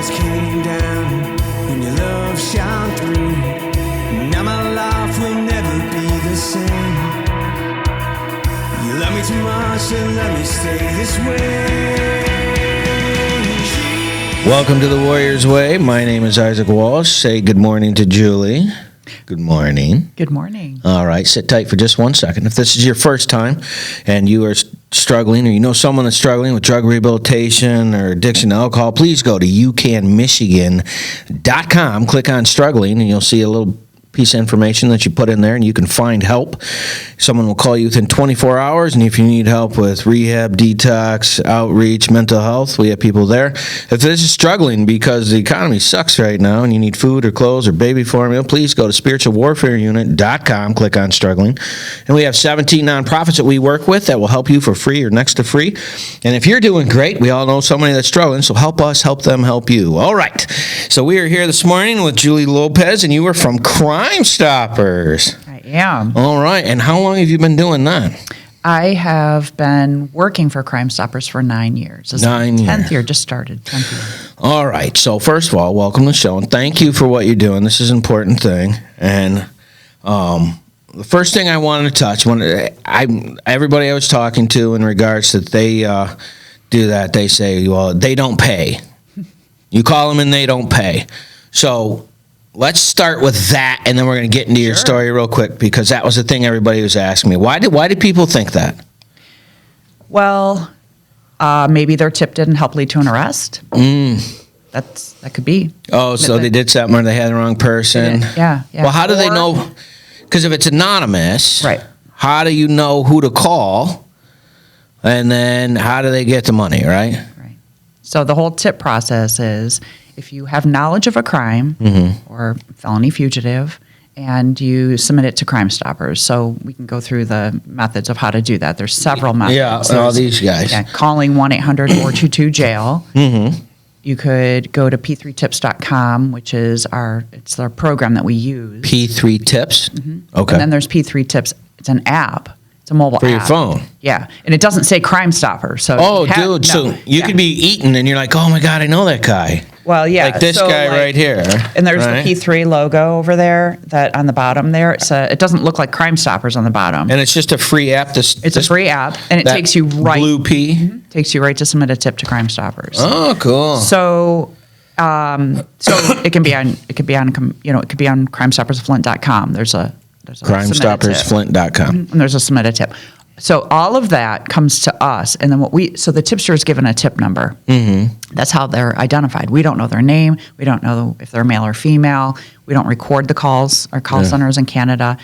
walls came down when your love shone through. Now my life will never be the same. You love me too much to let me stay this way. Welcome to the Warrior's Way. My name is Isaac Walsh. Say good morning to Julie. Good morning. Good morning. All right, sit tight for just 1 second. If this is your first time and you are struggling, or you know someone that's struggling with drug rehabilitation or addiction to alcohol, please go to UCANMichigan.com, click on struggling, and you'll see a little piece of information that you put in there, and you can find help. Someone will call you within 24 hours, and if you need help with rehab, detox, outreach, mental health, we have people there. If this is struggling because the economy sucks right now and you need food or clothes or baby formula, please go to spiritualwarfareunit.com, click on struggling. And we have 17 nonprofits that we work with that will help you for free or next to free. And if you're doing great, we all know somebody that's struggling, so help us, help them, help you. All right. So we are here this morning with Julie Lopez, and you are from Crime Stoppers. I am. All right. And how long have you been doing that? I have been working for Crime Stoppers for 9 years. This is 9 my years. 10th year, just started. 10th year. All right. So first of all, welcome to the show, and thank you for what you're doing. This is an important thing. And the first thing I wanted to touch, everybody I was talking to in regards that they do that, they say, well, they don't pay. You call them and they don't pay. So let's start with that, and then we're going to get into your story real quick, because that was the thing everybody was asking me. Why did people think that? Well, maybe their tip didn't help lead to an arrest. That could be. Oh, so they did something, or they had the wrong person. Yeah. Well, how do they know? Because if it's anonymous, right? How do you know who to call? And then how do they get the money, right? Right. So the whole tip process is, if you have knowledge of a crime or felony fugitive, and you submit it to Crime Stoppers. So we can go through the methods of how to do that. There's several methods. Yeah, all these guys. Yeah, calling 1-800-422-JAIL. You could go to p3tips.com, which is our program that we use. P3 Tips? Okay. And then there's P3 Tips. It's an app. It's a mobile app. For your phone? Yeah. And it doesn't say Crime Stopper. So so you could be eating and you're like, oh my God, I know that guy. Well, yeah. Like this guy right here. And there's right? the P3 logo over there that on the bottom there. It doesn't look like Crime Stoppers on the bottom. And it's just a free app. It's a free app, and it takes you right. Blue P? Takes you right to submit a tip to Crime Stoppers. Oh, cool. So it could be on crimestoppersflint.com. There's a crimestoppersflint.com. And there's a submit a tip. So all of that comes to us, and then so the tipster is given a tip number. That's how they're identified. We don't know their name. We don't know if they're male or female. We don't record the calls. Our call center is in Canada.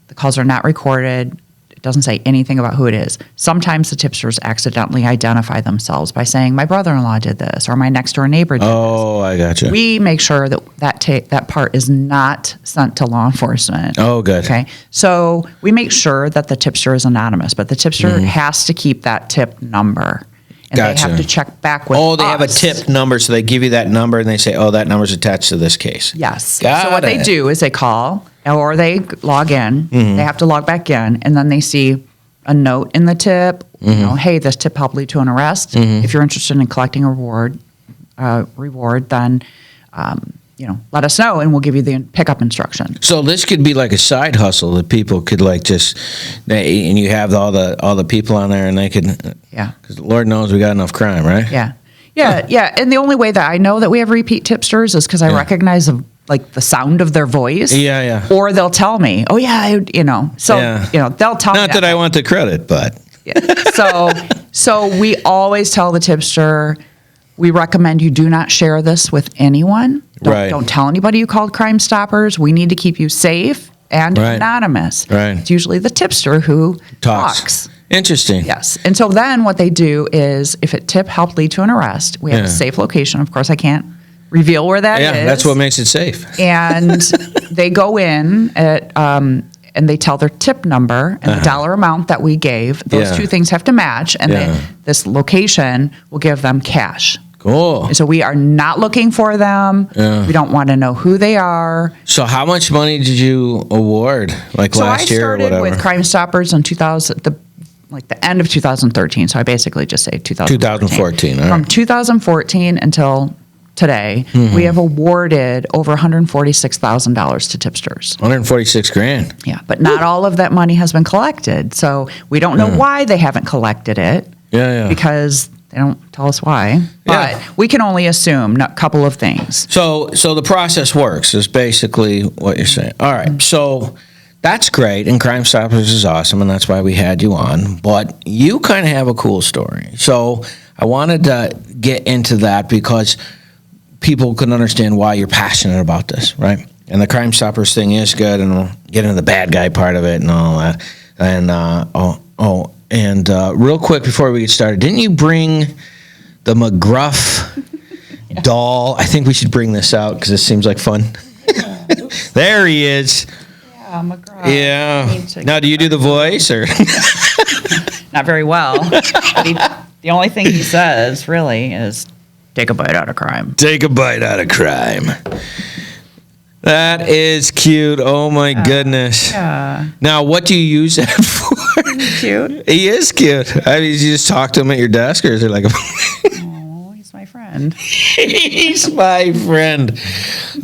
The calls are not recorded. It doesn't say anything about who it is. Sometimes the tipsters accidentally identify themselves by saying, my brother-in-law did this, or my next-door neighbor did this. Oh, I gotcha. We make sure that part is not sent to law enforcement. Oh, good. Okay. So we make sure that the tipster is anonymous, but the tipster has to keep that tip number. And they have to check back with us. Oh, they have a tip number, so they give you that number, and they say, oh, that number's attached to this case. Yes. Got so what they do is they call, or they log in. They have to log back in, and then they see a note in the tip, hey, this tip helped lead to an arrest. If you're interested in collecting a reward, then let us know, and we'll give you the pickup instruction. So this could be like a side hustle that people could and you have all the people on there, and they could, because Lord knows we got enough crime, right? Yeah. And the only way that I know that we have repeat tipsters is because I recognize the sound of their voice. Yeah. Or they'll tell me, oh yeah, they'll tell me. Not that I want the credit, but. Yeah. So we always tell the tipster, we recommend you do not share this with anyone. Don't tell anybody you called Crime Stoppers. We need to keep you safe and anonymous. Right. It's usually the tipster who talks. Interesting. Yes. And so then what they do is, if a tip helped lead to an arrest, we have a safe location. Of course, I can't reveal where that is. Yeah, that's what makes it safe. And they go in and they tell their tip number and the dollar amount that we gave. Those two things have to match, and this location will give them cash. Cool. So we are not looking for them. We don't want to know who they are. So how much money did you award, last year or whatever? So I started with Crime Stoppers in the end of 2013. So I basically just say 2014. 2014. All right. From 2014 until today, we have awarded over $146,000 to tipsters. 146 grand. Yeah, but not all of that money has been collected. So we don't know why they haven't collected it. Yeah. Because they don't tell us why. But we can only assume a couple of things. So the process works is basically what you're saying. All right. So that's great, and Crime Stoppers is awesome, and that's why we had you on. But you kind of have a cool story. So I wanted to get into that because people can understand why you're passionate about this, right? And the Crime Stoppers thing is good, and we'll get into the bad guy part of it and all that. And real quick before we get started, didn't you bring the McGruff doll? I think we should bring this out because this seems like fun. There he is. Yeah, McGruff. Yeah. Now, do you do the voice or? Not very well. But the only thing he says really is, take a bite out of crime. Take a bite out of crime. That is cute. Oh my goodness. Yeah. Now, what do you use that for? Cute. He is cute. I mean, you just talk to him at your desk, or is it like a? Oh, he's my friend. He's my friend.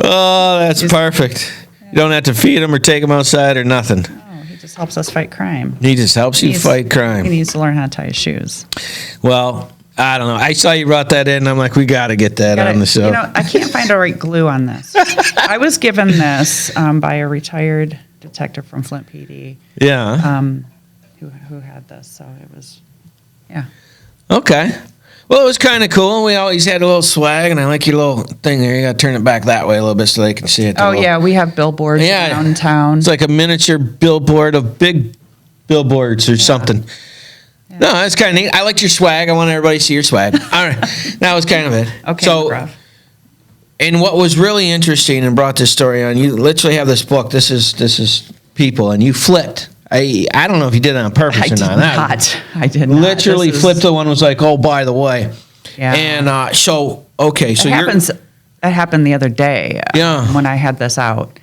Oh, that's perfect. You don't have to feed him or take him outside or nothing. Oh, he just helps us fight crime. He just helps you fight crime. He needs to learn how to tie his shoes. Well, I don't know. I saw you brought that in, and I'm like, we got to get that on the show. You know, I can't find the right glue on this. I was given this by a retired detective from Flint PD. Yeah. Who had this, so it was, yeah. Okay. Well, it was kind of cool. We always had a little swag, and I like your little thing there. You got to turn it back that way a little bit so they can see it. Oh, yeah, we have billboards around town. It's like a miniature billboard of big billboards or something. Yeah. No, that's kind of neat. I liked your swag. I want everybody to see your swag. All right. That was kind of it. Okay, so, and what was really interesting and brought this story on, you literally have this book. This is people, and you flipped. I don't know if you did it on purpose or not. I did not. Literally flipped the one, was like, oh, by the way. Yeah. And so, okay. So that happened the other day when I had this out.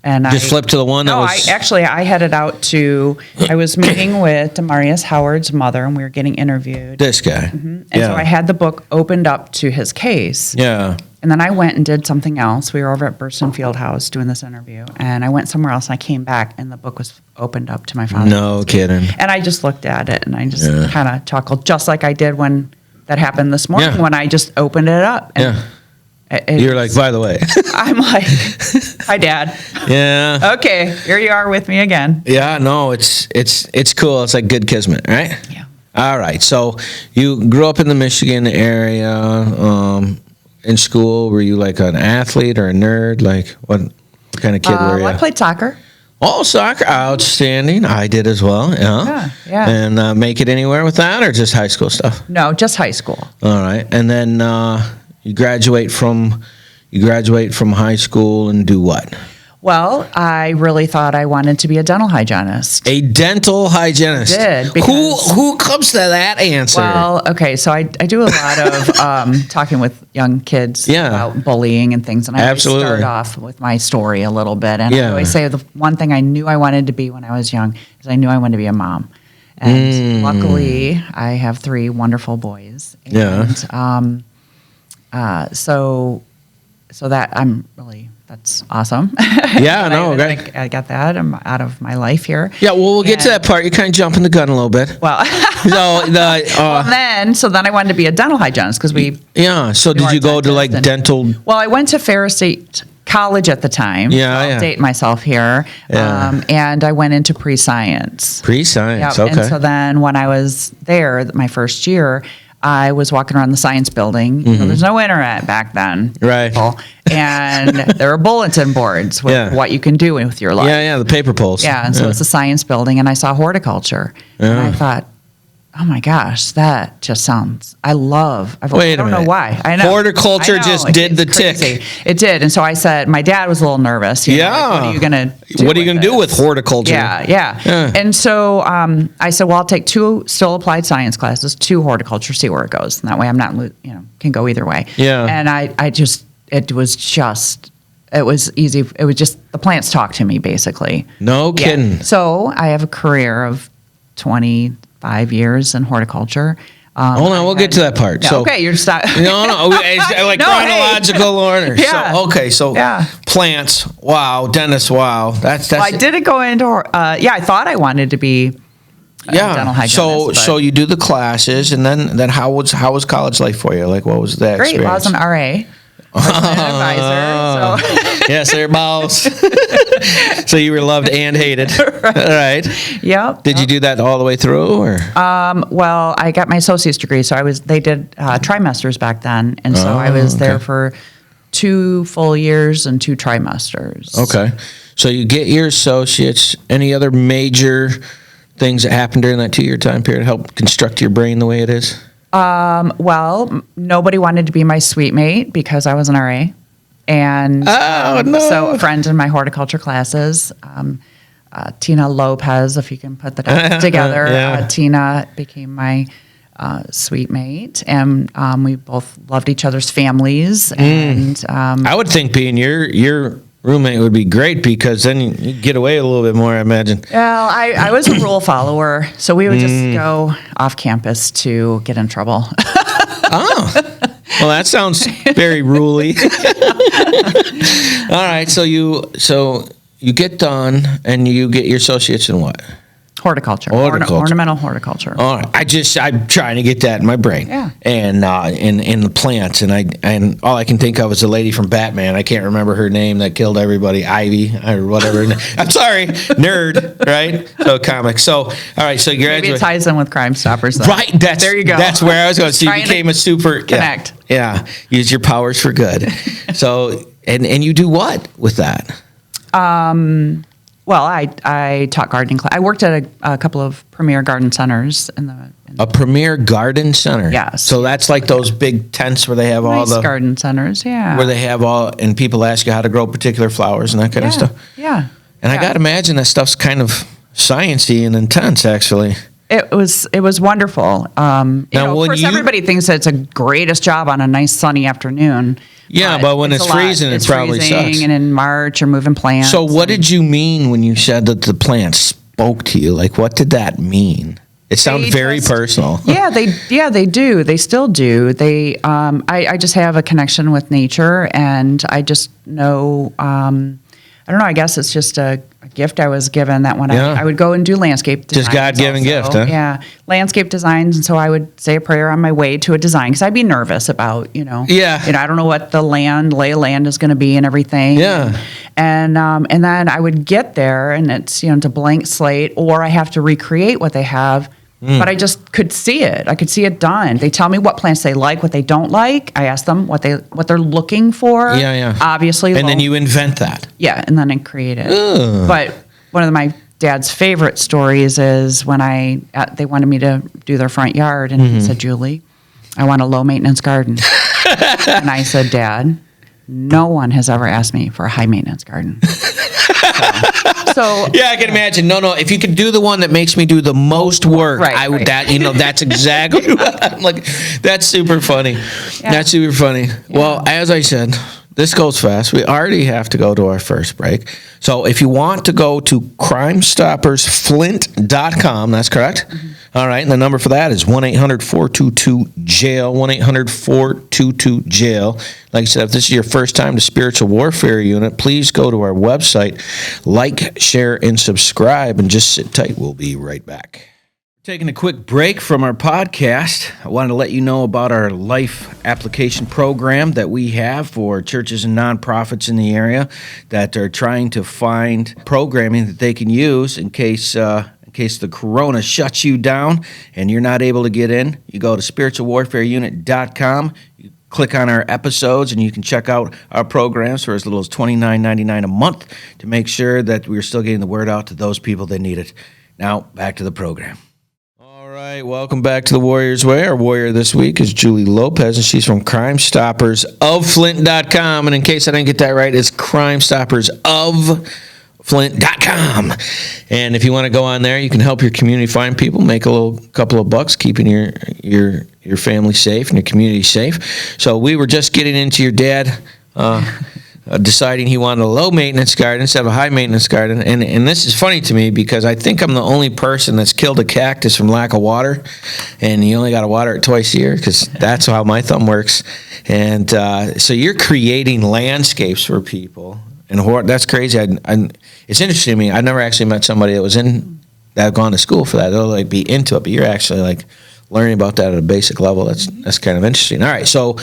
And just flipped to the one that was... I had it out to... I was meeting with Demarius Howard's mother, and we were getting interviewed. This guy. Mm-hmm. And so I had the book opened up to his case. Yeah. And then I went and did something else. We were over at Burston Fieldhouse doing this interview. And I went somewhere else, and I came back, and the book was opened up to my father. No kidding. And I just looked at it, and I just kind of chuckled, just like I did when that happened this morning, when I just opened it up. And you're like, by the way. I'm like, hi, Dad. Yeah. Okay, here you are with me again. Yeah, no, it's cool. It's like good kismet, right? Yeah. All right. So you grew up in the Michigan area. In school, were you like an athlete or a nerd? Like what kind of kid were you? I played soccer. Oh, soccer. Outstanding. I did as well. Yeah. Yeah. And make it anywhere with that, or just high school stuff? No, just high school. All right. And then you graduate from high school and do what? Well, I really thought I wanted to be a dental hygienist. A dental hygienist. I did. Who comes to that answer? Well, okay, so I do a lot of talking with young kids about bullying and things, and I always start off with my story a little bit. And I always say the one thing I knew I wanted to be when I was young is I knew I wanted to be a mom. And luckily, I have 3 wonderful boys. And, so that I'm really... That's awesome. Yeah, no, I got that. I'm out of my life here. Yeah, well, we'll get to that part. You're kind of jumping the gun a little bit. Well, then I wanted to be a dental hygienist because we. Yeah. So did you go to like dental? Well, I went to Ferris State College at the time. Yeah, I'll date myself here. Yeah. And I went into pre-science. Pre-science. Yep. Okay. And so then when I was there, my first year, I was walking around the science building. Mm-hmm. There's no internet back then. Right. And there were bulletin boards with what you can do with your life. Yeah, the paper poles. Yeah, and so it's a science building, and I saw horticulture. And I thought, oh my gosh, that just sounds, I don't know why. I know. Horticulture just did the tick. It did. And so I said, my dad was a little nervous. What are you going to do? What are you going to do with horticulture? Yeah. And so I said, well, I'll take 2 still applied science classes, 2 horticulture, see where it goes. And that way I'm not, can go either way. Yeah. And it was easy. It was just, the plants talk to me, basically. No kidding. So I have a career of 25 years in horticulture. Hold on, we'll get to that part. Yeah, so, okay, you're stuck. no, it's like No, chronological order. Yeah. So Yeah. plants. Wow, dentist. Wow, that's. Well, I didn't go into. I thought I wanted to be. Dental hygienist. So you do the classes, and then how was college life for you? Like, what was that? Great. Well, I was an experience? RA. I was an advisor. So. Yes, sir, boss. So you were loved and hated. All right. Yep. Did you do that all the way through, or? Well, I got my associate's degree, so they did trimesters back then, and so I was there for 2 full years and 2 trimesters. Okay. So you get your associates. Any other major things that happened during that 2-year time period help construct your brain the way it is? Well, nobody wanted to be my suite mate because I was an RA. And so a friend in my horticulture classes, Tina Lopez, if you can put that together, Yeah. Tina became my suite mate, and we both loved each other's families. And I would think being your roommate would be great because then you get away a little bit more, I imagine. well, I was a rule follower, so we would just go off campus to get in trouble. Oh, well, that sounds very ruly. All right, so you get done and you get your associates in what? Horticulture. Ornamental horticulture. All right. I'm trying to get that in my brain. Yeah. And in the plants, and all I can think of is the lady from Batman. I can't remember her name that killed everybody, Ivy or whatever. I'm sorry, nerd, right? So comics. So all right. So you Maybe graduate. it ties in with Crime Stoppers. Though. Right. There you go. That's where I was going. So you Trying to became a super connect. Yeah. Use your powers for good. So and you do what with that? Well, I taught gardening class. I worked at a couple of premier garden centers A premier garden center. Yes. So that's like those big tents where they have all nice the garden centers. Yeah. where they have all, and people ask you how to grow particular flowers and that kind of stuff. Yeah. And I got to imagine that stuff's kind of sciencey and intense, actually. It was wonderful. Of course, everybody thinks that it's the greatest job on a nice sunny afternoon. Yeah, but when it's freezing, it probably freezing, sucks. And in March, you're moving plants. So what did you mean when you said that the plants spoke to you? Like, what did that mean? It sounded very personal. Yeah, they do. They still do. I just have a connection with nature, and I just know. I don't know. I guess it's just a gift I was given that when I would go and do landscape designs. Just God-given gift, huh? Yeah, landscape designs, and so I would say a prayer on my way to a design because I'd be nervous about, Yeah. I don't know what the lay of land is going to be and everything. Yeah. And then I would get there and it's it's a blank slate, or I have to recreate what they have. But I just could see it. I could see it done. They tell me what plants they like, what they don't like. I ask them what they're looking for. Yeah. Obviously. And then you invent that. Yeah, and then I create it. But one of my dad's favorite stories is when they wanted me to do their front yard, and he said, "Julie, I want a low maintenance garden." And I said, "Dad, no one has ever asked me for a high maintenance garden." So Yeah, I can imagine. No, if you could do the one that makes me do the most work, Right, I would. right. That's exactly what I'm like. That's super funny. Yeah. That's super funny. Well, as I said, this goes fast. We already have to go to our first break. So if you want to go to crimestoppersflint.com, that's correct? All right, and the number for that is 1-800-422-JAIL, 1-800-422-JAIL. Like I said, if this is your first time to Spiritual Warfare Unit, please go to our website, like, share, and subscribe, and just sit tight. We'll be right back. Taking a quick break from our podcast, I wanted to let you know about our life application program that we have for churches and nonprofits in the area that are trying to find programming that they can use in case the corona shuts you down and you're not able to get in. You go to spiritualwarfareunit.com. You click on our episodes and you can check out our programs for as little as $29.99 a month to make sure that we're still getting the word out to those people that need it. Now, back to the program. All right, welcome back to the Warrior's Way. Our warrior this week is Julie Lopez, and she's from crimestoppersoflint.com. And in case I didn't get that right, it's crimestoppersoflint.com. And if you want to go on there, you can help your community find people, make a couple of bucks, keeping your family safe and your community safe. So we were just getting into your dad deciding he wanted a low maintenance garden instead of a high maintenance garden. And this is funny to me because I think I'm the only person that's killed a cactus from lack of water, and you only got to water it twice a year because that's how my thumb works. And so you're creating landscapes for people, and that's crazy. It's interesting to me. I've never actually met somebody that had gone to school for that. They'll like be into it, but you're actually like learning about that at a basic level. That's kind of interesting. All right, so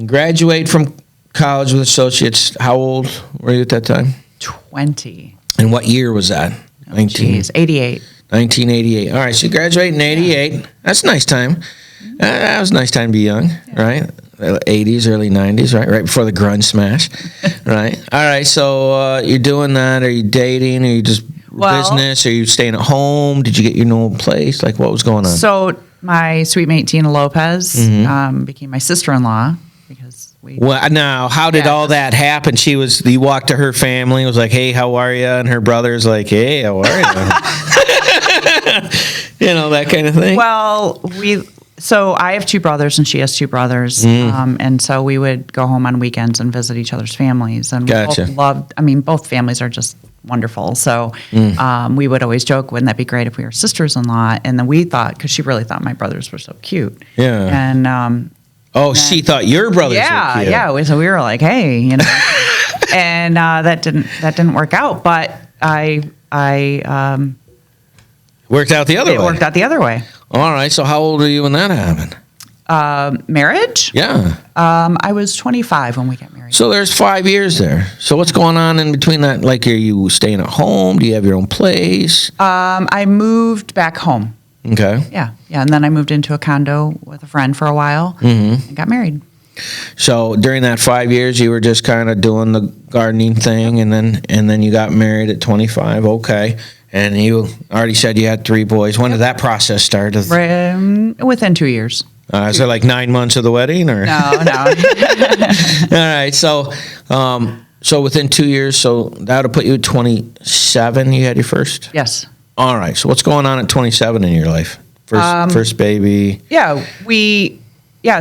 graduate from college with associates. How old were you at that time? 20. And what year was that? 88. 1988. All right, so you graduate in 88. That's a nice time. That was a nice time to be young, right? 80s, early 90s, right? Right before the grunge smash, right? All right, so you're doing that. Are you dating? Are you just business? Are you staying at home? Did you get your new place? Like, what was going on? So my sweet mate, Tina Lopez, became my sister-in-law because Well, now, how did all that happen? You walked to her family, was like, hey, how are you? And her brother's like, hey, how are you? That kind of thing. Well, so I have two brothers and she has two brothers. And so we would go home on weekends and visit each other's families. And Gotcha. we both both families are just wonderful. So we would always joke, wouldn't that be great if we were sisters-in-law? And then we thought, because she really thought my brothers were so cute. Yeah. And she thought your brothers were cute. Yeah. So we were like, hey, and that didn't work out. But worked out the other way. It worked out the other way. All right. So how old were you when that happened? Marriage? Yeah. I was 25 when we got married. So there's 5 years there. So what's going on in between that? Like, are you staying at home? Do you have your own place? I moved back home. Okay. Yeah. And then I moved into a condo with a friend for a while and got married. So during that 5 years, you were just kind of doing the gardening thing, and then you got married at 25. Okay. And you already said you had 3 boys. When did that process start? Within 2 years. Is it like 9 months of the wedding, or No. All right. So within 2 years, so that would put you at 27. You had your first. Yes. All right. So what's going on at 27 in your life? First baby. Yeah.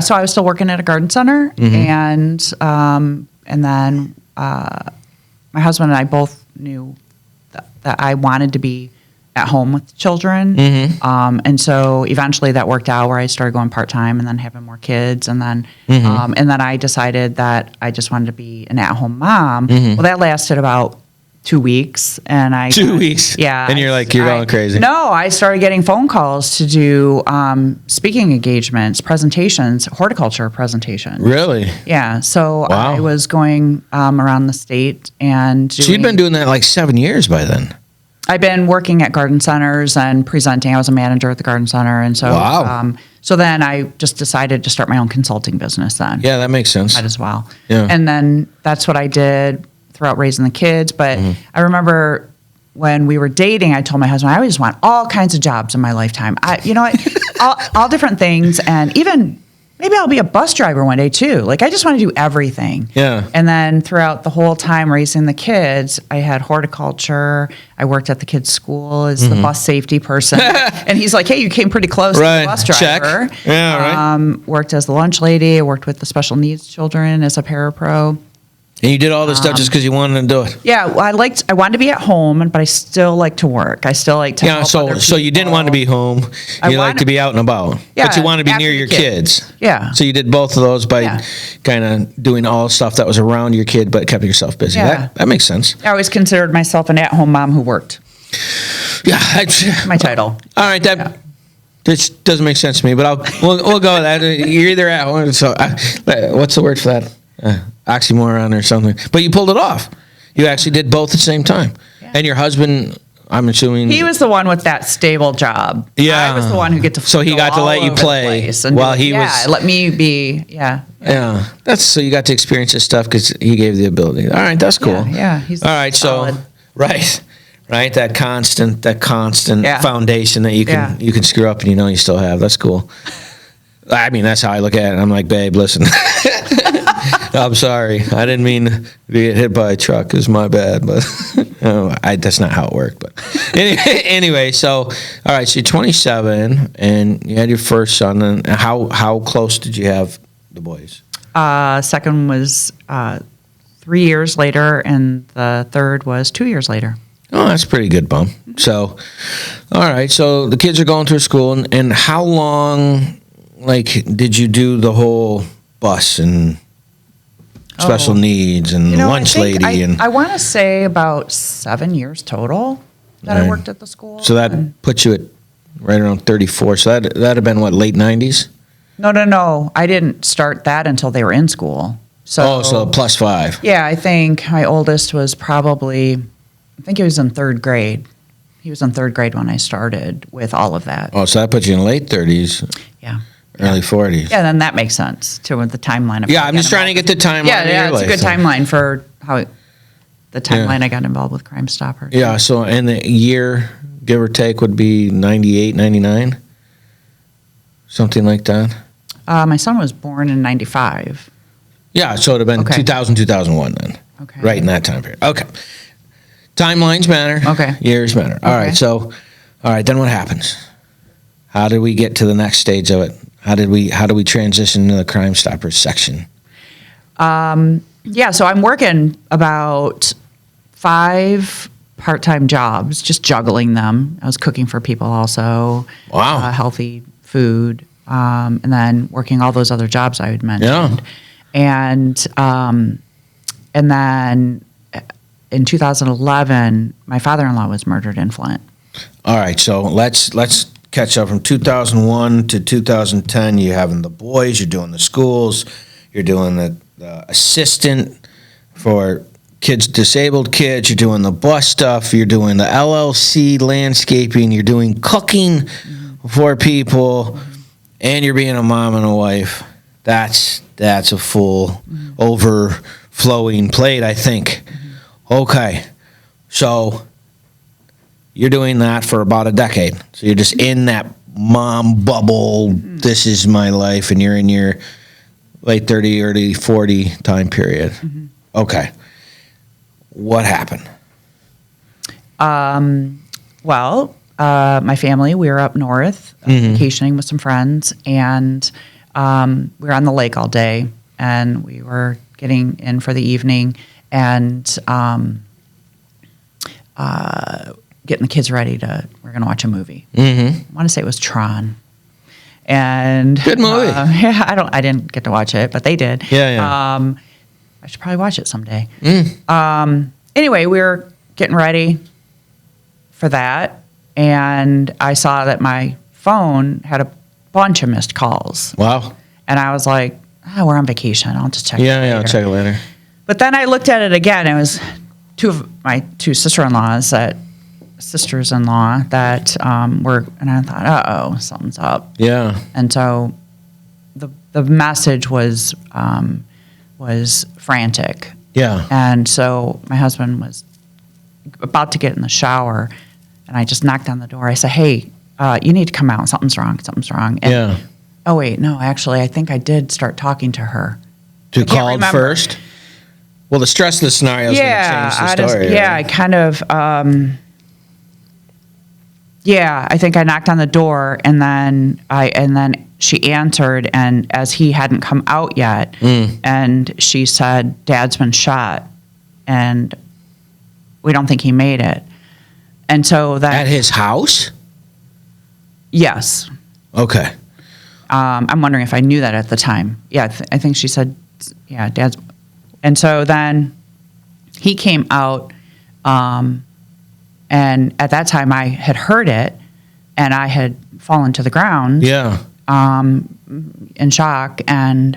So I was still working at a garden center, and then my husband and I both knew that I wanted to be at home with children. And so eventually that worked out where I started going part-time and then having more kids. And then, and then I decided that I just wanted to be an at-home mom. Well, that lasted about 2 weeks. And 2 weeks? Yeah. And you're going crazy. No, I started getting phone calls to do speaking engagements, presentations, horticulture presentations. Really? Yeah. So Wow. I was going around the state and So you'd been doing that like 7 years by then. I've been working at garden centers and presenting. I was a manager at the garden center. And so, Wow. So then I just decided to start my own consulting business then. Yeah, that makes sense. Might as well. Yeah. And then that's what I did throughout raising the kids. But I remember when we were dating, I told my husband, I always want all kinds of jobs in my lifetime. All different things. And even maybe I'll be a bus driver one day too. Like, I just want to do everything. Yeah. And then throughout the whole time raising the kids, I had horticulture. I worked at the kids' school as the bus safety person. And he's like, hey, you came pretty close to the bus driver. Check. Yeah, right. Worked as the lunch lady. I worked with the special needs children as a parapro. And you did all this stuff just because you wanted to do it. Yeah, well, I wanted to be at home, but I still like to work. I still like to help other so you didn't want to be home. You like to be out and about. Yeah, But you want to be after near the your kids. kids. Yeah. So you did both of those by kind of doing all stuff that was around your kid, but kept yourself busy. Yeah. That makes sense. I always considered myself an at-home mom who worked. Yeah. My title. All right, that just doesn't make sense to me, but we'll go with that. You're either at home. So what's the word for that? Oxymoron or something. But you pulled it off. You actually did both at the same time. Yeah. And your husband, I'm assuming, he was the one with that stable job. Yeah. I was the one who get to. So he got to let you play while he was. Let me be. Yeah. Yeah. That's so you got to experience this stuff because he gave the ability. All right, that's cool. Yeah. He's all right. solid. So right. That constant foundation that you can screw up and you still have. That's cool. I mean, that's how I look at it. I'm like, babe, listen. I'm sorry. I didn't mean to get hit by a truck. It was my bad, but that's not how it worked. But anyway, so all right, so you're 27, and you had your first son. And how close did you have the boys? Second was 3 years later, and the third was 2 years later. Oh, that's a pretty good bump. So, all right. So the kids are going through school, and how long, like, did you do the whole bus and special needs and lunch lady? I want to say about 7 years total that I worked at the school. So that puts you at right around 34. So that'd have been what, late 90s? No. I didn't start that until they were in school. So plus 5. Yeah, I think my oldest was probably, I think he was in 3rd grade. He was in 3rd grade when I started with all of that. Oh, so that puts you in late 30s. Yeah. Early 40s. Yeah, then that makes sense too with the timeline. Yeah, I'm just trying to get the timeline. Yeah, it's a good timeline for the timeline I got involved with Crime Stoppers. Yeah, so and the year, give or take, would be 98, 99? Something like that? My son was born in 95. Yeah, so it would have been 2000, 2001 then. Okay. Right in that time period. Okay. Timelines matter. Okay. Years matter. All right, so, then what happens? How did we get to the next stage of it? How do we transition to the Crime Stoppers section? Yeah, so I'm working about 5 part-time jobs, just juggling them. I was cooking for people also. Wow. Healthy food, and then working all those other jobs I had mentioned. Yeah. And then in 2011, my father-in-law was murdered in Flint. All right, so let's catch up from 2001 to 2010. You're having the boys, you're doing the schools, you're doing the assistant for disabled kids, you're doing the bus stuff, you're doing the LLC landscaping, you're doing cooking for people, and you're being a mom and a wife. That's a full overflowing plate, I think. Okay, so you're doing that for about a decade. So you're just in that mom bubble. This is my life, and you're in your late 30, early 40 time period. Okay. What happened? Well, my family, we were up north vacationing with some friends, and we were on the lake all day, and we were getting in for the evening, and getting the kids ready we're going to watch a movie. I want to say it was Tron. And good movie. Yeah, I didn't get to watch it, but they did. Yeah. I should probably watch it someday. Anyway, we were getting ready for that, and I saw that my phone had a bunch of missed calls. Wow. And I was like, we're on vacation. I'll just check it later. Yeah, I'll check it later. But then I looked at it again. It was my two sisters-in-law that were, and I thought, something's up. Yeah. And so the message was frantic. Yeah. And so my husband was about to get in the shower, and I just knocked on the door. I said, hey, you need to come out. Something's wrong. And, oh, wait, no, actually, I think I did start talking to her. To call first? Well, the stress of the scenario is going to change the story. I kind of, I think I knocked on the door, and then she answered, and as he hadn't come out yet, and she said, Dad's been shot, and we don't think he made it. And so that... At his house? Yes. Okay. I'm wondering if I knew that at the time. Yeah, I think she said, Dad's... And so then he came out, and at that time I had heard it, and I had fallen to the ground. Yeah. In shock, and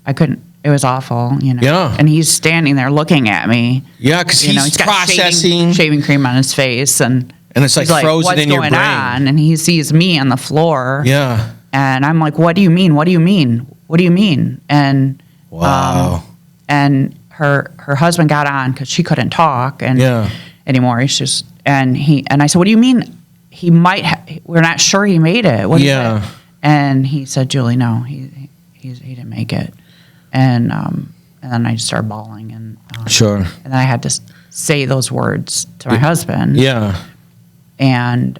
I couldn't. It was awful, Yeah. And he's standing there looking at me. Yeah, because he's got processing shaving cream on his face, and it's like frozen in your brain. What's going on? And he sees me on the floor. Yeah. And I'm like, "What do you mean? What do you mean? What do you mean?" And wow. And her husband got on because she couldn't talk anymore. He's just and I said, "What do you mean? He might. We're not sure he made it." What is it? And he said, "Julie, no, he didn't make it." And then I just started bawling, and sure. And then I had to say those words to my husband. Yeah. And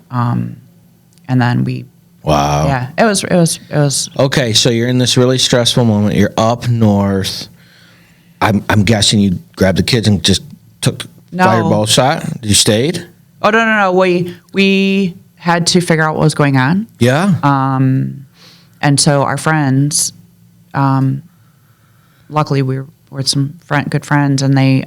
then we. Wow. Yeah, it was. Okay, so you're in this really stressful moment. You're up north. I'm guessing you grabbed the kids and just took No. fireball shot. You stayed? Oh, no. We had to figure out what was going on. Yeah. And so our friends, luckily we were with some good friends, and they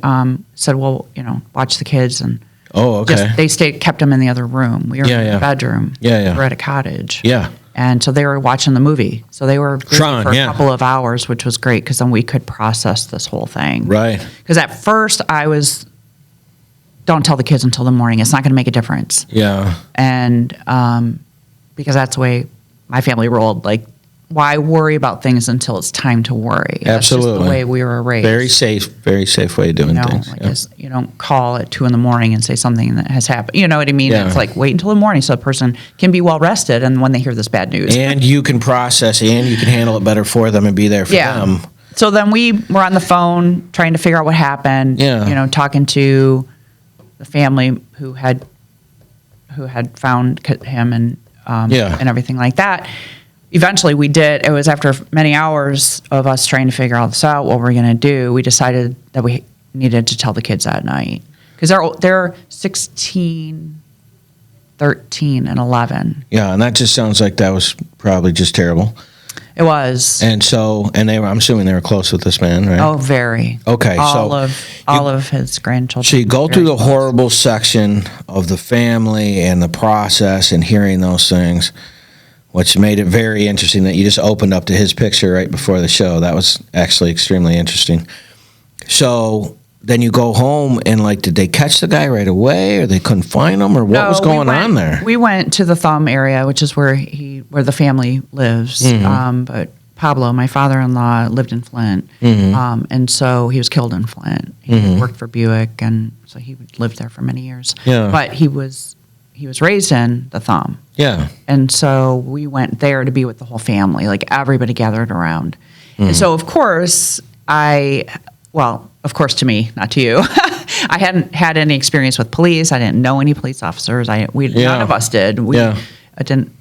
said, well, watch the kids. And okay. they kept them in the other room. We were in the bedroom. Yeah. We were at a cottage. Yeah. And so they were watching the movie. So they were busy for a couple of hours, which was great because then we could process this whole thing. Right. Because at first I was, don't tell the kids until the morning. It's not going to make a difference. Yeah. And because that's the way my family rolled. Like, why worry about things until it's time to worry? Absolutely. That's just the way we were raised. Very safe way of doing things. Like you don't call at 2 a.m. and say something that has happened. You know what I mean? Yeah. It's like, wait until the morning so a person can be well rested and when they hear this bad news. And you can process and you can handle it better for them and be there for them. So then we were on the phone trying to figure out what happened. Yeah. Talking to the family who had found him and everything like that. Eventually we did. It was after many hours of us trying to figure all this out, what we're going to do. We decided that we needed to tell the kids that night because they're 16, 13, and 11. Yeah, and that just sounds like that was probably just terrible. It was. And I'm assuming they were close with this man, right? Oh, very. Okay, all of his grandchildren. So you go through the close. horrible section of the family and the process and hearing those things, which made it very interesting that you just opened up to his picture right before the show. That was actually extremely interesting. So then you go home and did they catch the guy right away or they couldn't find him or what was going on there? We went to the Thumb area, which is where the family lives. But Pablo, my father-in-law, lived in Flint. And so he was killed in Flint. He worked for Buick, and so he lived there for many years. Yeah. But he was raised in the Thumb. Yeah. And so we went there to be with the whole family, like everybody gathered around. And so, of course, to me, not to you, I hadn't had any experience with police. I didn't know any police officers. None of us did. I didn't,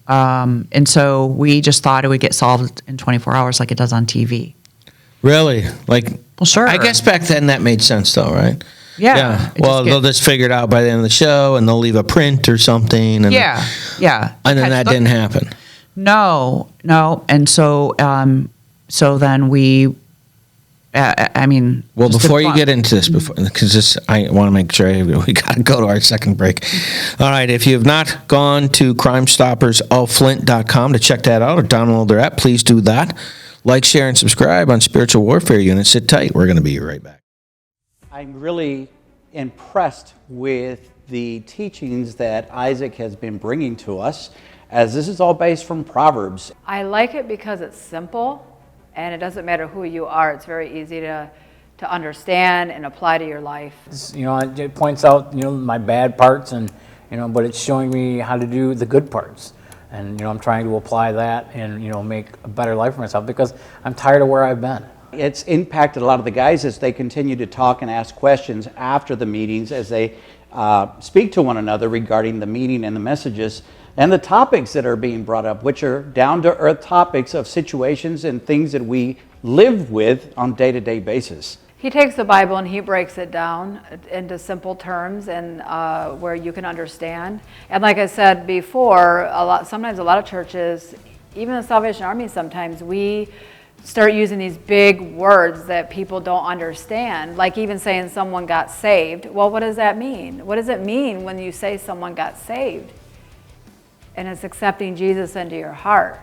and so we just thought it would get solved in 24 hours like it does on TV. Really? Well, sure. I guess back then that made sense though, right? Yeah. Well, they'll just figure it out by the end of the show, and they'll leave a print or something. And yeah. And then that didn't happen. No. And so, then we. Well, before you get into this, because I want to make sure we got to go to our second break. All right, if you have not gone to crimestoppersoflint.com to check that out or download their app, please do that. Like, share, and subscribe on Spiritual Warfare Unit. Sit tight. We're going to be right back. I'm really impressed with the teachings that Isaac has been bringing to us, as this is all based from Proverbs. I like it because it's simple, and it doesn't matter who you are. It's very easy to understand and apply to your life. It points out, my bad parts, and but it's showing me how to do the good parts. And I'm trying to apply that and make a better life for myself because I'm tired of where I've been. It's impacted a lot of the guys as they continue to talk and ask questions after the meetings, as they speak to one another regarding the meeting and the messages and the topics that are being brought up, which are down-to-earth topics of situations and things that we live with on a day-to-day basis. He takes the Bible and he breaks it down into simple terms and where you can understand. And like I said before, sometimes a lot of churches, even the Salvation Army, sometimes we start using these big words that people don't understand, like even saying someone got saved. Well, what does that mean? What does it mean when you say someone got saved? And it's accepting Jesus into your heart.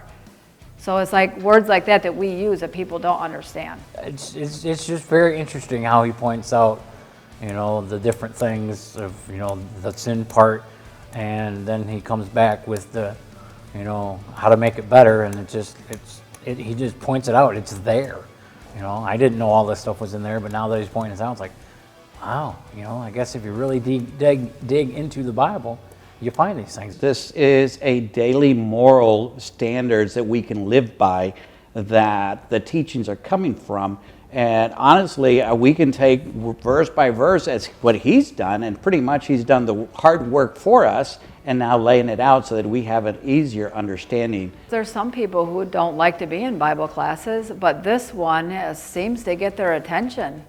So it's like words like that we use that people don't understand. It's just very interesting how he points out, the different things of, the sin part, and then he comes back with the, how to make it better, and he just points it out. It's there. I didn't know all this stuff was in there, but now that he's pointing it out, it's like, wow, I guess if you really dig into the Bible, you find these things. This is a daily moral standards that we can live by, that the teachings are coming from. And honestly, we can take verse by verse as what he's done, and pretty much he's done the hard work for us, and now laying it out so that we have an easier understanding. There's some people who don't like to be in Bible classes, but this one seems to get their attention.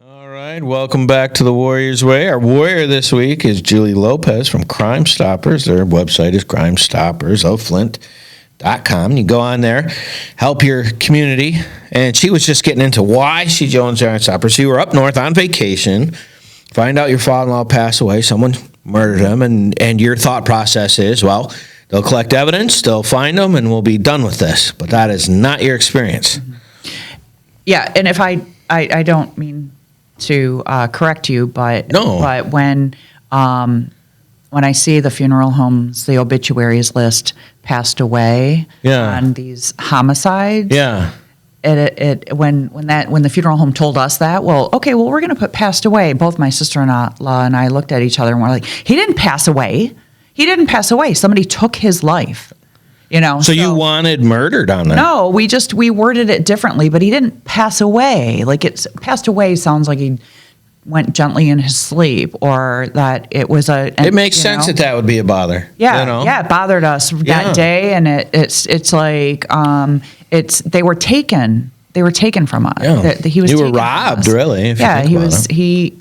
All right, welcome back to the Warrior's Way. Our warrior this week is Julie Lopez from Crime Stoppers. Their website is crimestoppersoflint.com. You go on there, help your community. And she was just getting into why she joined Crime Stoppers. So you were up north on vacation, find out your father-in-law passed away, someone murdered him, and your thought process is, well, they'll collect evidence, they'll find them, and we'll be done with this. But that is not your experience. Yeah, and if I don't mean to correct you, but No. but when I see the funeral homes, the obituaries list passed away Yeah. on these homicides. Yeah. When the funeral home told us that, we're going to put passed away. Both my sister-in-law and I looked at each other and we're like, he didn't pass away. He didn't pass away. Somebody took his life. So you wanted murdered on that? No, we worded it differently, but he didn't pass away. Like passed away sounds like he went gently in his sleep, or that it was It makes sense that would be a bother. Yeah, it bothered us that day, and it's like they were taken from us. Yeah. He was. You were taken from robbed, us. really. If Yeah, you think he about was. it.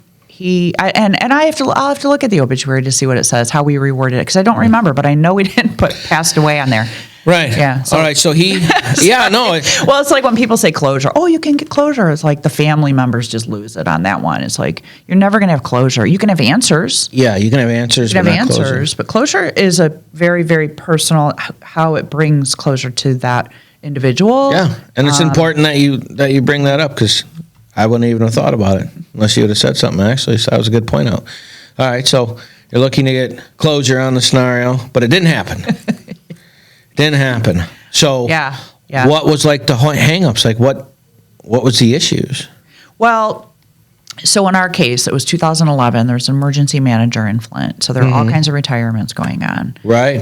I'll have to look at the obituary to see what it says, how we reworded it, because I don't remember, but I know we didn't put passed away on there. Right. Yeah. All right. So he. Yeah. No. Well, it's like when people say closure. Oh, you can get closure. It's like the family members just lose it on that one. It's like you're never going to have closure. You can have answers. Yeah, you can have answers. You can have but not answers, but closure is a very, very personal. How it brings closure to that individual. Yeah, and it's important that you bring that up, because I wouldn't even have thought about it unless you would have said something. Actually, so that was a good point out. All right, so you're looking to get closure on the scenario, but it didn't happen. Didn't happen. So Yeah. what was like the hang-ups? Like what was the issues? Well, so in our case, it was 2011. There's an emergency manager in Flint, so there are all kinds of retirements going on. Right.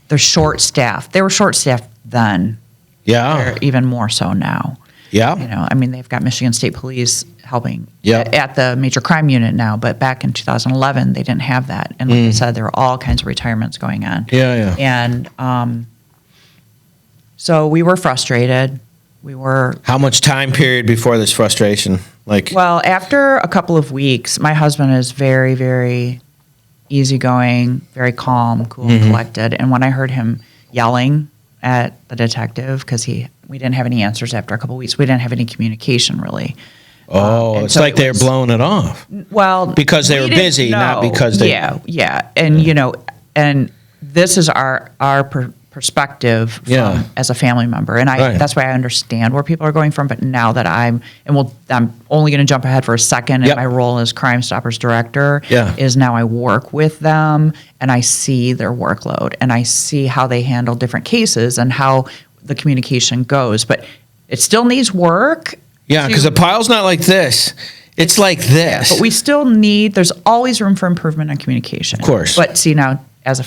They're short-staffed. They were short-staffed then. Yeah. They're even more so now. Yeah. They've got Michigan State Police helping Yep. at the major crime unit now, but back in 2011, they didn't have that. And like I said, there were all kinds of retirements going on. Yeah. And so we were frustrated. How much time period before this frustration? Well, after a couple of weeks, my husband is very, very easygoing, very calm, cool, and collected. And when I heard him yelling at the detective, because we didn't have any answers after a couple of weeks, we didn't have any communication really. Oh, it's so like they're blowing it off. Well, Because they were busy, not because they. Yeah, and and this is our perspective from, as a family member, and Right. that's why I understand where people are going from. But now that I'm only going to jump ahead for a second. Yep. And my role as Crime Stoppers director Yeah. is now I work with them, and I see their workload, and I see how they handle different cases and how the communication goes. But it still needs work. Yeah, because the pile's not like this. It's like this. But we still there's always room for improvement on communication. Of course. But see, now, as a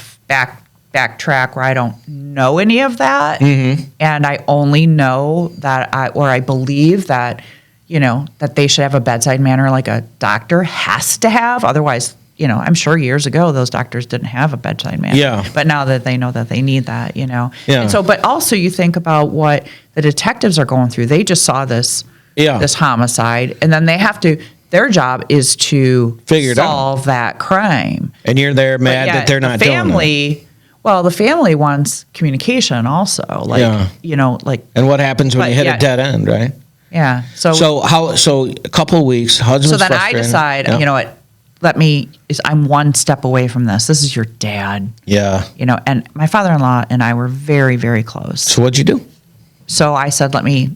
backtrack where I don't know any of that, and I only know that I believe that, that they should have a bedside manner like a doctor has to have. Otherwise, I'm sure years ago those doctors didn't have a bedside manner. Yeah. But now that they know that they need that, Yeah. And so, but also you think about what the detectives are going through. They just saw this homicide, and then they have to. Their job is to Figure it out. solve that crime. And you're there mad But that they're not doing it. Well, the family wants communication also. And what happens when you hit a dead end, right? Yeah. So a couple of weeks, husband's then I frustrated. decide, Yeah. you know what, I'm one step away from this. This is your dad. Yeah. And my father-in-law and I were very, very close. So what'd you do? So I said, let me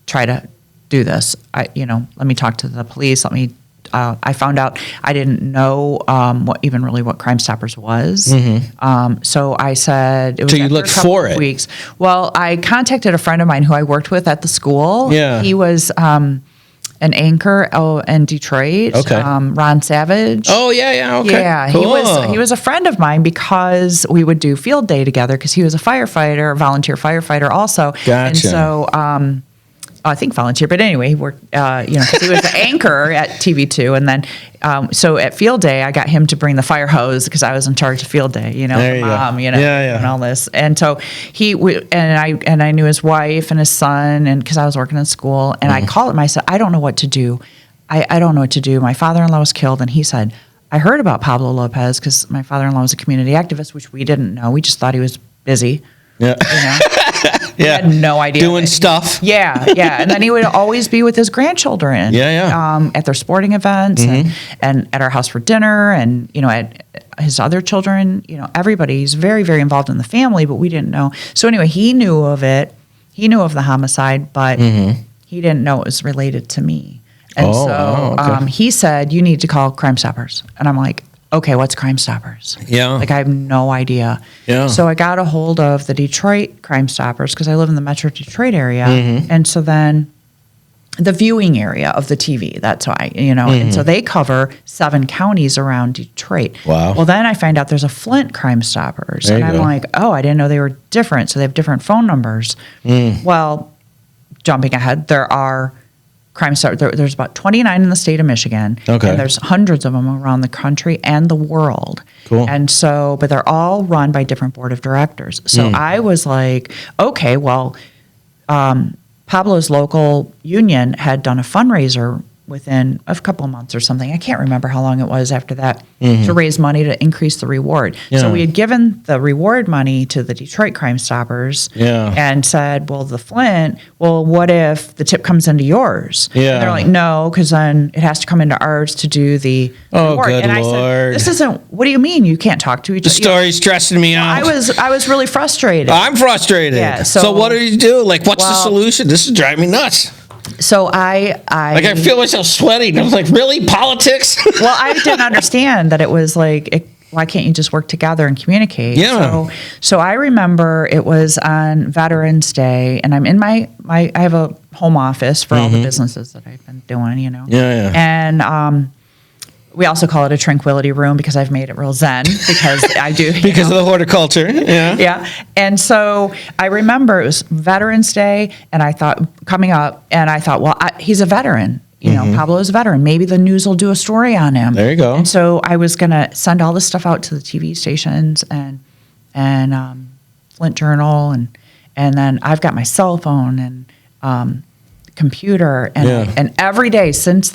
try to do this. Let me talk to the police. I found out I didn't know what Crime Stoppers was. So I said, it was So you after looked a couple for of it. weeks. Well, I contacted a friend of mine who I worked with at the school. Yeah. He was an anchor in Detroit. Okay. Ron Savage. Oh, yeah, okay. Yeah, Cool. he was a friend of mine because we would do field day together because he was a volunteer firefighter also. Gotcha. And so I think volunteer, but anyway, he worked, because he was the anchor at TV2. And then, so at field day, I got him to bring the fire hose because I was in charge of field day, There the you mom, go. Yeah. and all this. And so and I knew his wife and his son, and because I was working in school, and I called him. I said, I don't know what to do. I don't know what to do. My father-in-law was killed, and he said, I heard about Pablo Lopez because my father-in-law was a community activist, which we didn't know. We just thought he was busy. Yeah. We had no idea. Doing stuff. Yeah. And then he would always be with his grandchildren. At their sporting events and at our house for dinner and, at his other children, everybody. He's very, very involved in the family, but we didn't know. So anyway, he knew of it. He knew of the homicide, but he didn't know it was related to me. And okay. He said, you need to call Crime Stoppers. And I'm like, okay, what's Crime Stoppers? Yeah. Like, I have no idea. Yeah. So I got a hold of the Detroit Crime Stoppers because I live in the Metro Detroit area. And so then the viewing area of the TV, that's why, and so they cover 7 counties around Detroit. Wow. Well, then I find out there's a Flint Crime Stoppers. There And you I'm go. like, oh, I didn't know they were different. So they have different phone numbers. Well, jumping ahead, there are Crime Stoppers. There's about 29 in the state of Michigan. Okay. And there's hundreds of them around the country and the world. Cool. And so, but they're all run by different board of directors. So I was like, okay, well, Pablo's local union had done a fundraiser within a couple of months or something. I can't remember how long it was after that to raise money to increase the reward. Yeah. So we had given the reward money to the Detroit Crime Stoppers and said, well, the Flint, what if the tip comes into yours? Yeah. And they're like, no, because then it has to come into ours to do the reward. Good and I Lord. said, this isn't, what do you mean you can't talk to each The other? story's stressing me out. I was really frustrated. I'm frustrated. Yeah, so so- what do you do? Like, what's the Well- solution? This is driving me nuts. So I I feel myself sweating. I was like, really? Politics? well, I didn't understand that it was like, why can't you just work together and communicate? Yeah. So I remember it was on Veterans Day, and I'm in I have a home office for all the businesses that I've been doing, Yeah. And we also call it a tranquility room because I've made it real zen because I do. Because of the horticulture. Yeah. Yeah. And so I remember it was Veterans Day, and I thought, coming up, and I thought, well, he's a veteran. Pablo's a veteran. Maybe the news will do a story on him. There you go. And so I was going to send all this stuff out to the TV stations and Flint Journal, and then I've got my cell phone and computer, and every day since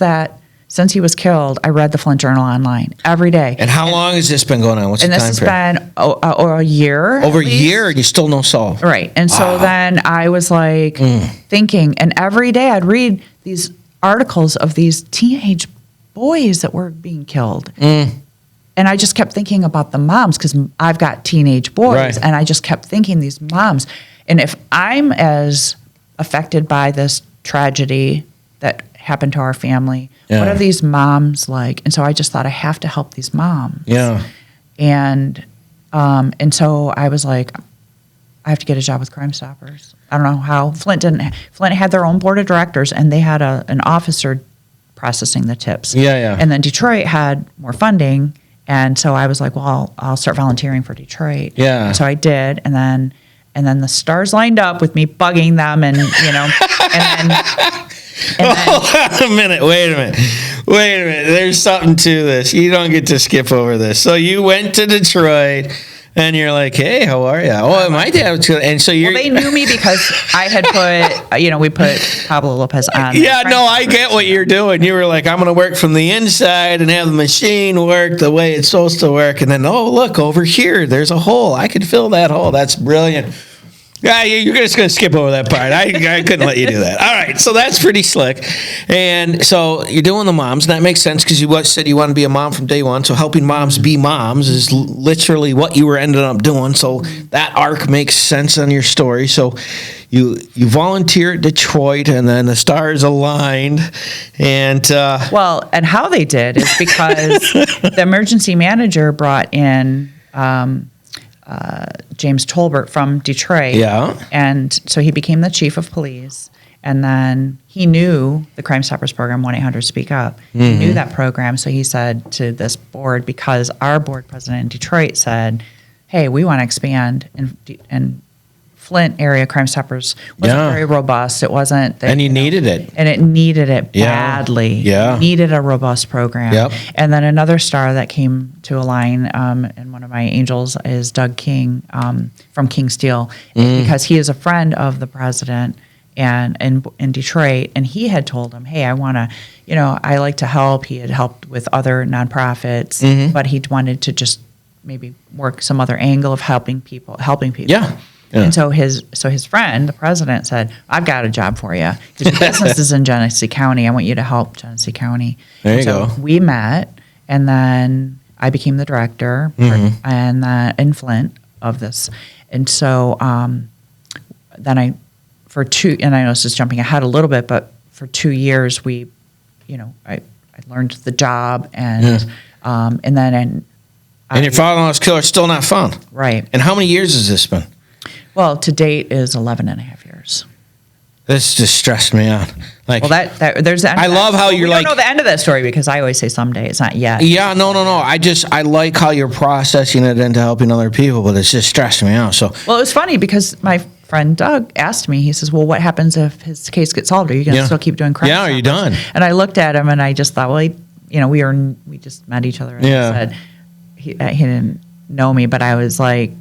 he was killed, I read the Flint Journal online every day. And how long has this been going on? What's And the this time has frame? been over a year. Over at a least. year, and you still no solve. Right. And so then I was like thinking, and every day I'd read these articles of these teenage boys that were being killed. And I just kept thinking about the moms because I've got teenage boys. Right. And I just kept thinking these moms. And if I'm as affected by this tragedy that happened to our family, what are these moms like? And so I just thought I have to help these moms. Yeah. And so I was like, I have to get a job with Crime Stoppers. I don't know how. Flint had their own board of directors, and they had an officer processing the tips. Yeah. And then Detroit had more funding, and so I was like, well, I'll start volunteering for Detroit. Yeah. And so I did, and then the stars lined up with me bugging them, and and then Wait a minute. There's something to this. You don't get to skip over this. So you went to Detroit, and you're like, hey, how are you? Oh, my dad was good. And so you're. well, they knew me because I had put, we put Pablo Lopez on. Yeah, no, I get what you're doing. You were like, I'm going to work from the inside and have the machine work the way it's supposed to work. And then, oh, look, over here, there's a hole. I could fill that hole. That's brilliant. Yeah, you're just going to skip over that part. I couldn't let you do that. All right, so that's pretty slick. And so you're doing the moms, and that makes sense because you said you want to be a mom from day one. So helping moms be moms is literally what you were ended up doing. So that arc makes sense on your story. So you volunteer at Detroit, and then the stars aligned. And Well, and how they did is because the emergency manager brought in James Tolbert from Detroit. Yeah. And so he became the chief of police. And then he knew the Crime Stoppers program, 1-800-SPEAK UP. He knew that program. So he said to this board, because our board president in Detroit said, hey, we want to expand and Flint area Crime Stoppers wasn't Yeah. very robust. It wasn't. And you needed it. And it needed it Yeah. badly. Yeah. It needed a robust program. Yep. And then another star that came to align, and one of my angels is Doug King from King Steel, because he is a friend of the president and in Detroit, and he had told him, hey, I want to, I like to help. He had helped with other nonprofits, but he wanted to just maybe work some other angle of helping people. Yeah. Yeah. And so his friend, the president, said, I've got a job for you. Because your business is in Genesee County. I want you to help Genesee County. There you so go. we met, and then I became the director and in Flint of this. And so then I know this is jumping ahead a little bit, but for 2 years I learned the job, and then And your father-in-law's killer is still not found. right. And how many years has this been? Well, to date is 11 and a half years. This just stressed me out. Like, Well, that there's the end I of that. love how you're we like- don't know the end of that story because I always say someday. It's not yet. yeah, no. I like how you're processing it into helping other people, but it's just stressing me out. So, Well, it was funny because my friend Doug asked me. He says, "Well, what happens if his case gets solved? Are you going to Yeah. still keep doing crime? Yeah, are you Stoppers?" done? And I looked at him and I just thought, well, we just met each other. And Yeah. I said he didn't know me, but I was like,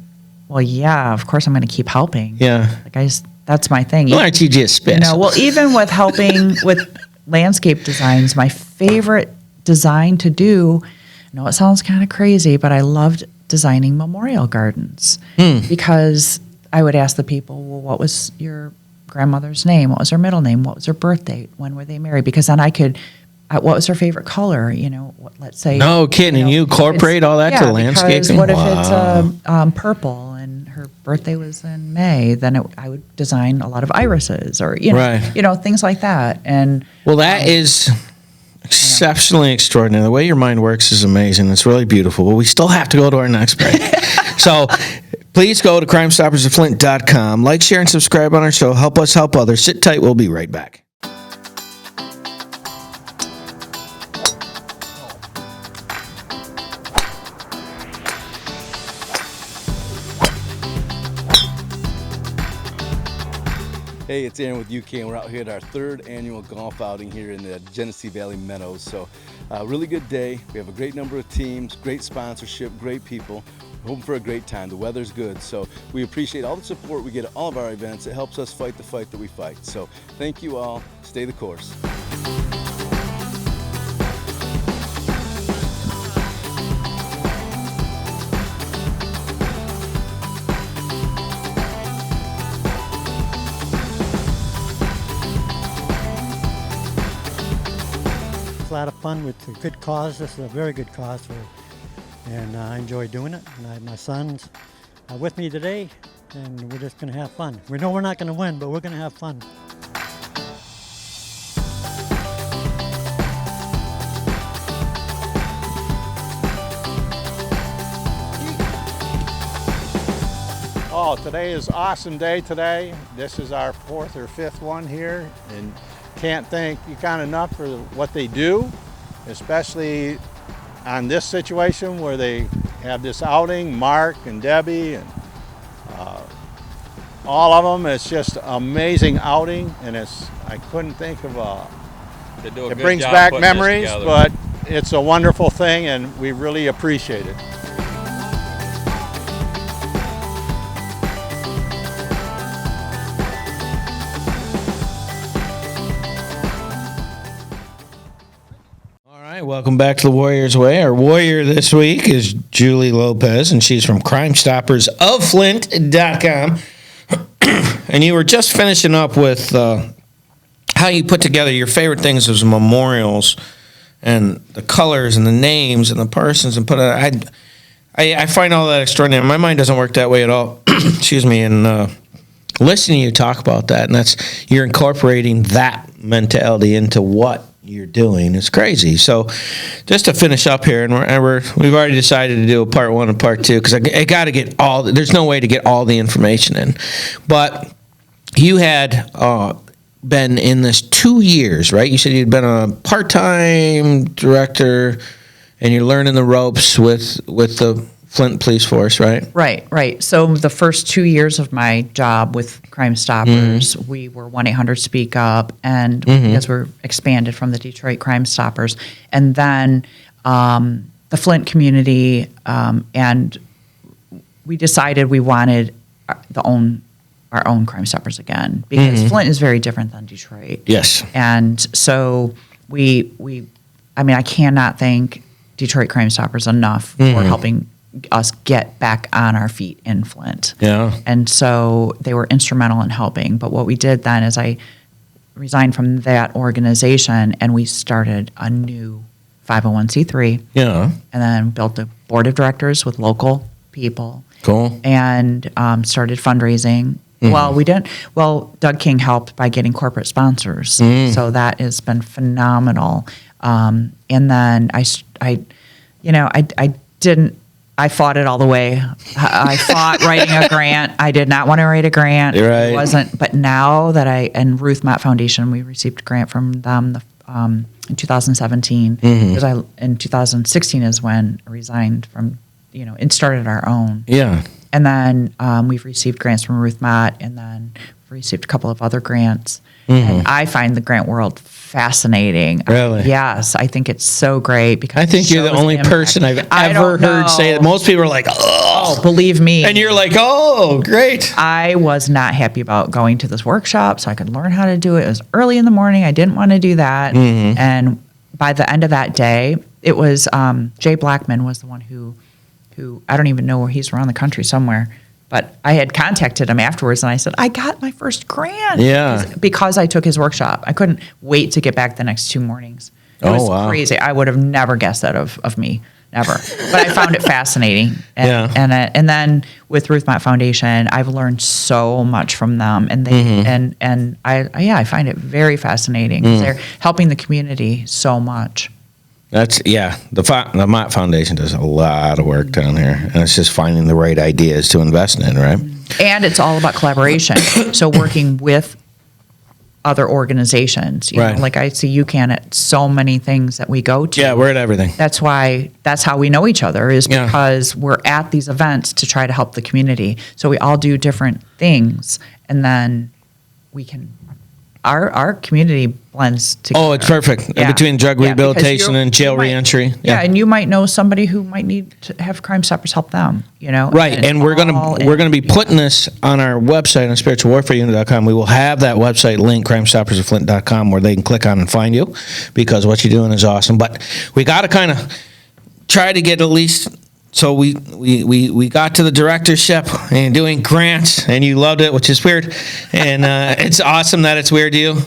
well, yeah, of course I'm going to keep helping. yeah. Like that's my thing. Well, aren't you just spit? Well, even with helping with landscape designs, my favorite design to do, I know it sounds kind of crazy, but I loved designing memorial gardens because I would ask the people, well, what was your grandmother's name? What was her middle name? What was her birth date? When were they married? Because then I could, what was her favorite color? Let's say. No kidding. And you incorporate all that to the landscaping? Because what if Wow. it's purple and her birthday was in May? Then I would design a lot of irises or Right. things like that. And Well, that is exceptionally extraordinary. The way your mind works is amazing. It's really beautiful. But we still have to go to our next break. So please go to crimestoppersoflint.com. Like, share, and subscribe on our show. Help us help others. Sit tight. We'll be right back. Hey, it's Aaron with UCAN. We're out here at our third annual golf outing here in the Genesee Valley Meadows. So, really good day. We have a great number of teams, great sponsorship, great people. We're hoping for a great time. The weather's good. So, we appreciate all the support we get at all of our events. It helps us fight the fight that we fight. So, thank you all. Stay the course. It's a lot of fun with a good cause. This is a very good cause, and I enjoy doing it. And I have my sons with me today, and we're just going to have fun. We know we're not going to win, but we're going to have fun. Oh, today is an awesome day today. This is our 4th or 5th one here, and can't thank UCAN enough for what they do, especially on this situation where they have this outing, Mark and Debbie and all of them. It's just an amazing outing, and I couldn't think of They do a it good brings job back putting this memories, together. but it's a wonderful thing, and we really appreciate it. All right, welcome back to the Warrior's Way. Our warrior this week is Julie Lopez, and she's from crimestoppersoflint.com. And you were just finishing up with how you put together your favorite things as memorials and the colors and the names and the persons and put it. I find all that extraordinary. My mind doesn't work that way at all. Excuse me. And listening to you talk about that, and that's you're incorporating that mentality into what you're doing. It's crazy. So just to finish up here, and we've already decided to do a part 1 and part 2 because I got to get all. There's no way to get all the information in, but you had been in this 2 years, right? You said you'd been a part-time director, and you're learning the ropes with the Flint Police Force, right? Right. So the first 2 years of my job with Crime Stoppers, we were 1-800-SPEAK UP, and because we're expanded from the Detroit Crime Stoppers, and then the Flint community, and we decided we wanted our own Crime Stoppers again, because Flint is very different than Detroit. Yes. And so I cannot thank Detroit Crime Stoppers enough for helping us get back on our feet in Flint. Yeah. And so they were instrumental in helping. But what we did then is I resigned from that organization, and we started a new 501c3. Yeah. And then built a board of directors with local people. Cool. And started fundraising. Well, Doug King helped by getting corporate sponsors. So that has been phenomenal. And then I fought it all the way. I fought writing a grant. I did not want to write a grant. Right. It wasn't. But now that and Ruth Mott Foundation, we received a grant from them in 2017. Because in 2016 is when I resigned from, and started our own. Yeah. And then we've received grants from Ruth Mott, and then received a couple of other grants. And I find the grant world fascinating. Really? Yes, I think it's so great because I think it you're the shows only impact. person I've I ever don't heard say know. that. Most people are like, oh, Believe me. and you're like, oh, great. I was not happy about going to this workshop so I could learn how to do it. It was early in the morning. I didn't want to do that. And by the end of that day, it was Jay Blackman was the one who I don't even know where he's around the country somewhere. But I had contacted him afterwards, and I said, I got my first grant. Yeah. Because I took his workshop. I couldn't wait to get back the next 2 mornings. It was crazy. I would have never guessed that of me. Never. But I found it fascinating. And then with Ruth Mott Foundation, I've learned so much from them. And they I find it very fascinating. They're helping the community so much. The Mott Foundation does a lot of work down here, and it's just finding the right ideas to invest in, right? And it's all about collaboration. So working with other organizations, you know, like I see UCAN at so many things that we go to. Yeah, we're at everything. That's how we know each other is because we're at these events to try to help the community. So we all do different things, and then we can. Our community blends together. Oh, it's perfect. Yeah. Between drug rehabilitation and jail reentry. Yeah, and you might know somebody who might need to have Crime Stoppers help them, Right, and we're gonna be putting this on our website on spiritualwarfareunit.com. We will have that website link, crimestoppersoflint.com, where they can click on and find you, because what you're doing is awesome. But we got to kind of try to get at least. So we got to the directorship and doing grants, and you loved it, which is weird, and it's awesome that it's weird to you,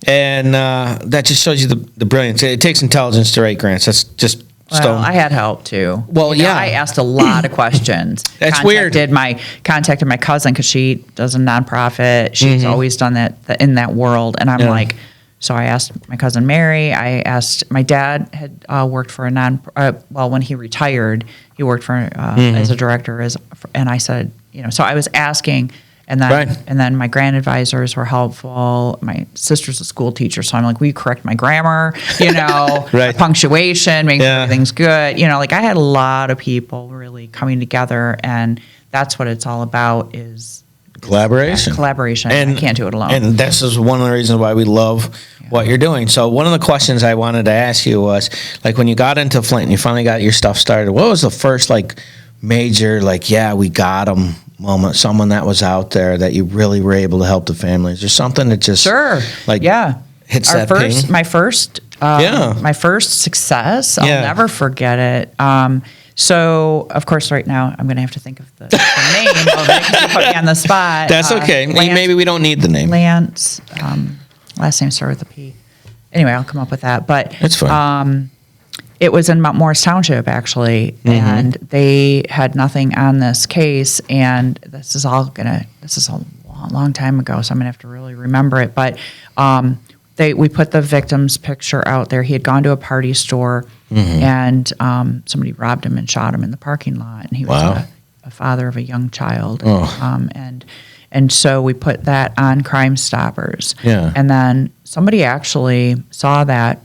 and that just shows you the brilliance. It takes intelligence to write grants. That's just stone. Well, I had help too. Well, I asked a lot of questions. That's weird. Contacted my cousin because she does a nonprofit. She's always done that in that world, and I'm like. So I asked my cousin Mary. I asked my dad had worked for when he retired, he worked for as a director and I said, so I was asking, and then my grant advisors were helpful. My sister's a school teacher, so I'm like, will you correct my grammar, my punctuation, make sure everything's good, I had a lot of people really coming together, and that's what it's all about is. Collaboration. And I can't do it alone. And this is one of the reasons why we love what you're doing. So one of the questions I wanted to ask you was, when you got into Flint and you finally got your stuff started, what was the first, major, we got them moment, someone that was out there that you really were able to help the families? Or something that just, hits that ping? My first success, I'll never forget it. So, of course, right now, I'm going to have to think of the name of it because you put me on the spot. That's okay. Maybe we don't need the name. Lance, last name started with a P. Anyway, I'll come up with that. But it's fine. It was in Mount Morris Township, actually, and they had nothing on this case. And this is a long time ago, so I'm going to have to really remember it. But we put the victim's picture out there. He had gone to a party store, and somebody robbed him and shot him in the parking lot. And he was a father of a young child. And so we put that on Crime Stoppers. Yeah. And then somebody actually saw that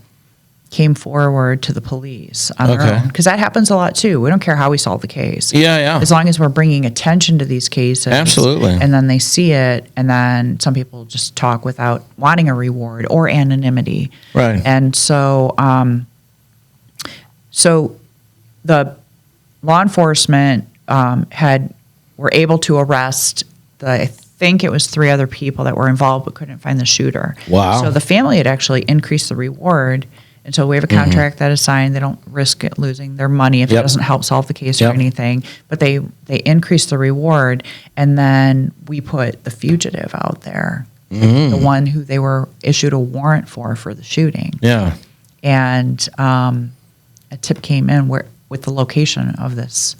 came forward to the police on their Okay. own, because that happens a lot too. We don't care how we solve the case. Yeah. As long as we're bringing attention to these cases. Absolutely. And then they see it, and then some people just talk without wanting a reward or anonymity. Right. And so, so the law enforcement were able to arrest I think it was 3 other people that were involved but couldn't find the shooter. Wow. So the family had actually increased the reward. And so we have a contract that is signed. They don't risk it losing their money if it Yep. doesn't help solve the case Yep. or anything. But they increased the reward, and then we put the fugitive out there, the one who they were issued a warrant for the shooting. Yeah. And a tip came in with the location of this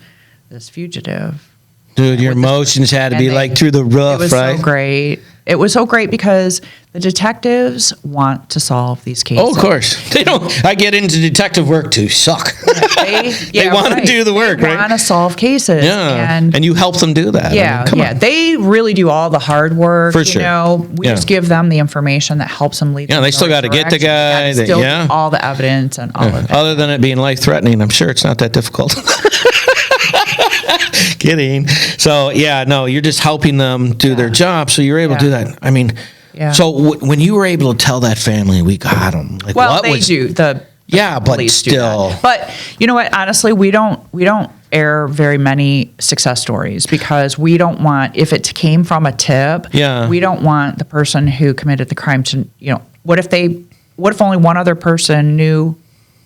fugitive. Dude, your with the- emotions had to and be they- like through the roof, It was right? so great. It was so great because the detectives want to solve these cases. Oh, of course. They don't. I get into detective work to suck. They want to do the work, They right? want to solve cases. Yeah. And you help them do that. I mean, yeah, come yeah. on. They really do all the hard work. For sure. You know, we Yeah. just give them the information that helps them lead. Yeah, them they in still the gotta get the direction. guy, They they- still do yeah. all the evidence and all of that. Other than it being life threatening, I'm sure it's not that difficult. Kidding. So yeah, no, you're just helping them do their job, so you're able to do Yeah. that. I mean, Yeah. so when you were able to tell that family we got them, like Well, what they was? do. The Yeah, but police do that. still. But you know what? Honestly, we don't air very many success stories because we don't want, if it came from a tip, Yeah. we don't want the person who committed the crime to, what if only one other person knew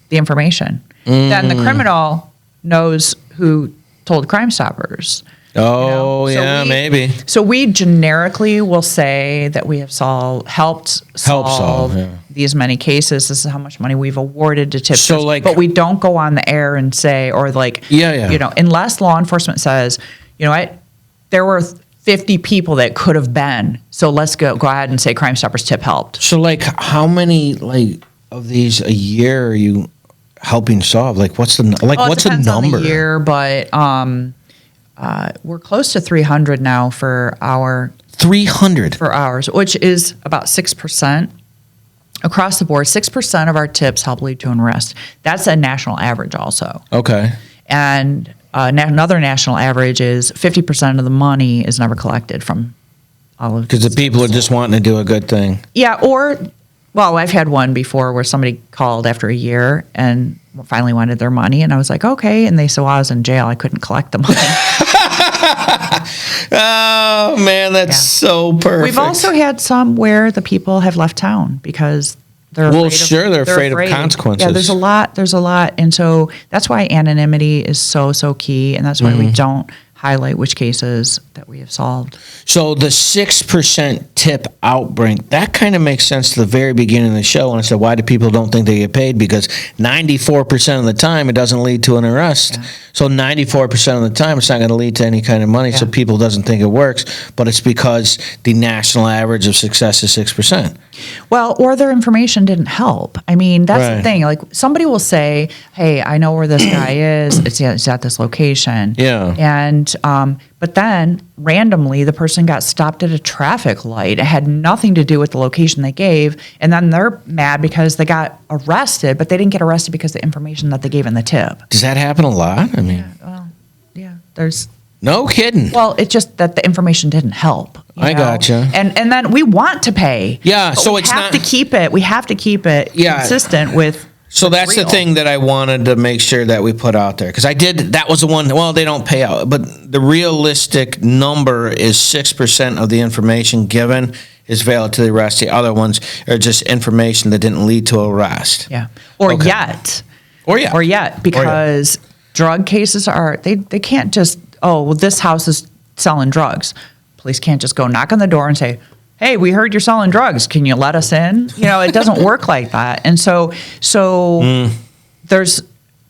the information? Then the criminal knows who told Crime Stoppers. Oh So yeah, maybe. So we generically will say that we have helped solve yeah. these many cases. This is how much money we've awarded to tipsters. So, like- but we don't go on the air and say, or like, Yeah. unless law enforcement says, you know what, there were 50 people that could have been. So let's go ahead and say Crime Stoppers tip helped. So like, how many of these a year are you helping solve? Like, what's the It depends number? on the year, but we're close to 300 now for 300. ours, which is about 6%. Across the board, 6% of our tips help lead to an arrest. That's a national average also. Okay. And another national average is 50% of the money is never collected from all of Because the people are just wanting to do a good thing. Yeah, I've had one before where somebody called after a year and finally wanted their money, and I was like, okay. And they said, well, I was in jail. I couldn't collect the money. Oh man, that's so perfect. We've also had some where the people have left town because they're Well, afraid sure, they're afraid of consequences. Yeah, there's a lot. And so that's why anonymity is so key, and that's why Mm-hmm. we don't highlight which cases that we have solved. So the 6% tip outbreak, that kind of makes sense to the very beginning of the show when I said, why do people don't think they get paid? Because 94% of the time, it doesn't lead to an arrest. So 94% of the time, it's not going to lead to any kind of money, so Yeah. people doesn't think it works. But it's because the national average of success is 6%. Well, or their information didn't help. I mean, that's Right. the thing. Like somebody will say, "Hey, I know where this guy is. It's at this location." Yeah. And but then randomly, the person got stopped at a traffic light. It had nothing to do with the location they gave, and then they're mad because they got arrested, but they didn't get arrested because of the information that they gave in the tip. Does that happen a lot? I mean, Yeah, there's. no kidding. Well, it's just that the information didn't help. I gotcha. And then we want to pay. Yeah, but so we it's have not- to keep it. We have to keep it Yeah. consistent with. So that's the real. thing that I wanted to make sure that we put out there. Because that was the one, well, they don't pay out. But the realistic number is 6% of the information given is valid to the arrest. The other ones are just information that didn't lead to arrest. Yeah. Or Okay. yet. Or yet. Or yet, because drug cases they can't just, oh, well, this house is selling drugs. Police can't just go knock on the door and say, hey, we heard you're selling drugs. Can you let us in? You know, it doesn't work like that. And so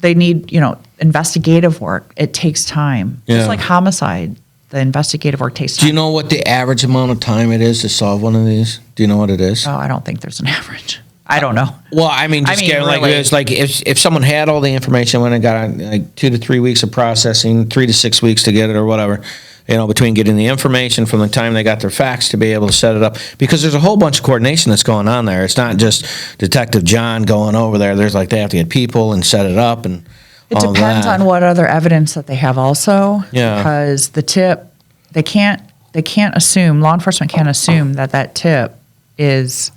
they need, investigative work. It takes time. Yeah. Just like homicide, the investigative work takes time. Do you know what the average amount of time it is to solve one of these? Do you know what it is? Oh, I don't think there's an average. I don't know. Well, I mean, really. it's like if someone had all the information when it got like 2 to 3 weeks of processing, 3 to 6 weeks to get it or whatever, between getting the information from the time they got their fax to be able to set it up. Because there's a whole bunch of coordination that's going on there. It's not just Detective John going over there. There's like they have to get people and set it up and It all depends that. on what other evidence that they have also. Yeah. Because the tip, they can't assume, law enforcement can't assume that tip is